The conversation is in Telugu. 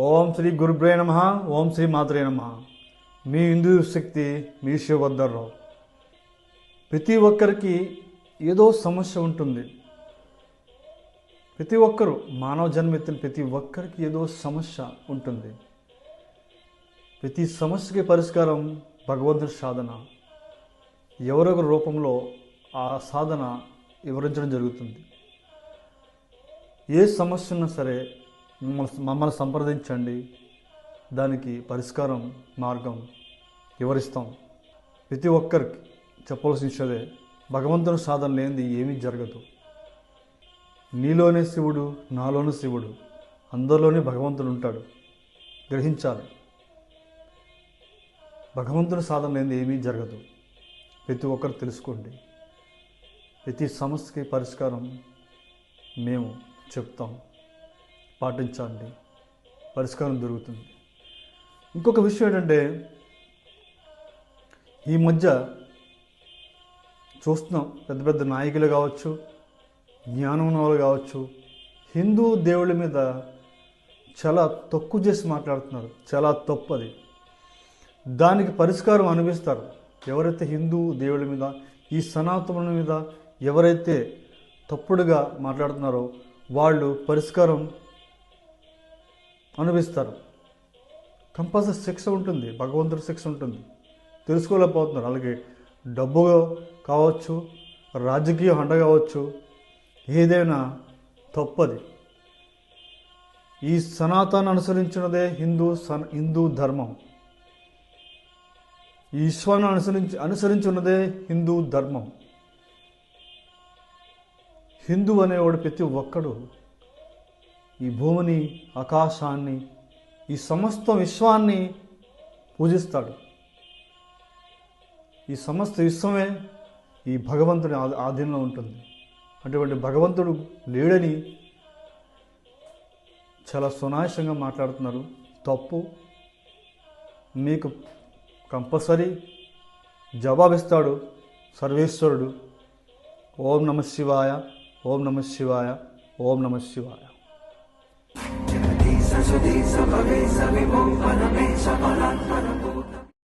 ఓం శ్రీ గురుభ్రే నమః. ఓం శ్రీ మాత్రే నమః. మీ హిందూ శక్తి మీ శివభద్రరావు. ప్రతి ఒక్కరికి ఏదో సమస్య ఉంటుంది. ప్రతి ఒక్కరు మానవ జన్మెత్తిన ప్రతి ఒక్కరికి ఏదో సమస్య ఉంటుంది. ప్రతి సమస్యకి పరిష్కారం భగవంతుడి సాధన. ఎవరొకరి రూపంలో ఆ సాధన వివరించడం జరుగుతుంది. ఏ సమస్య ఉన్నా సరే మమ్మల్ని సంప్రదించండి, దానికి పరిష్కారం మార్గం వివరిస్తాం. ప్రతి ఒక్కరికి చెప్పవలసిన విషయమే, భగవంతుని సాధన లేనిది ఏమీ జరగదు. నీలోనే శివుడు, నాలోనే శివుడు, అందరిలోనే భగవంతుడు ఉంటాడు. గ్రహించాలి. భగవంతుని సాధన లేనిది ఏమీ జరగదు. ప్రతి ఒక్కరు తెలుసుకోండి. ప్రతి సమస్యకి పరిష్కారం మేము చెప్తాం. పాటించండి, పరిష్కారం దొరుకుతుంది. ఇంకొక విషయం ఏంటంటే, ఈ మధ్య చూస్తున్నాం, పెద్ద పెద్ద నాయకులు కావచ్చు, జ్ఞానం వాళ్ళు కావచ్చు, హిందూ దేవుళ్ళ మీద చాలా తక్కువ చేసి మాట్లాడుతున్నారు. చాలా తప్పు అది. దానికి పరిష్కారం అనిపిస్తారు. ఎవరైతే హిందూ దేవుళ్ళ మీద, ఈ సనాతనుల మీద ఎవరైతే తప్పుడుగా మాట్లాడుతున్నారో వాళ్ళు పరిష్కారం అనుభవిస్తారు. కంపల్సరీ శిక్ష ఉంటుంది, భగవంతుడి శిక్ష ఉంటుంది. తెలుసుకోలేకపోతున్నారు. అలాగే డబ్బు కావచ్చు, రాజకీయ హండ కావచ్చు, ఏదైనా తప్పది. ఈ సనాతన అనుసరించినదే హిందూ ధర్మం. ఈ విశ్వాన్ని అనుసరించున్నదే హిందూ ధర్మం. హిందూ అనేవాడు ప్రతి ఒక్కడు ఈ భూమిని, ఆకాశాన్ని, ఈ సమస్త విశ్వాన్ని పూజిస్తాడు. ఈ సమస్త విశ్వమే ఈ భగవంతుని ఆధీనంలో ఉంటుంది. అటువంటి భగవంతుడు లేడని చాలా సునాయాసంగా మాట్లాడుతున్నారు. తప్పు. మీకు కంపల్సరీ జవాబిస్తాడు సర్వేశ్వరుడు. ఓం నమః శివాయ, ఓం నమః శివాయ, ఓం నమః శివాయ. Sudeesa, Pavesa, Vibhom, Panamesa, Palan,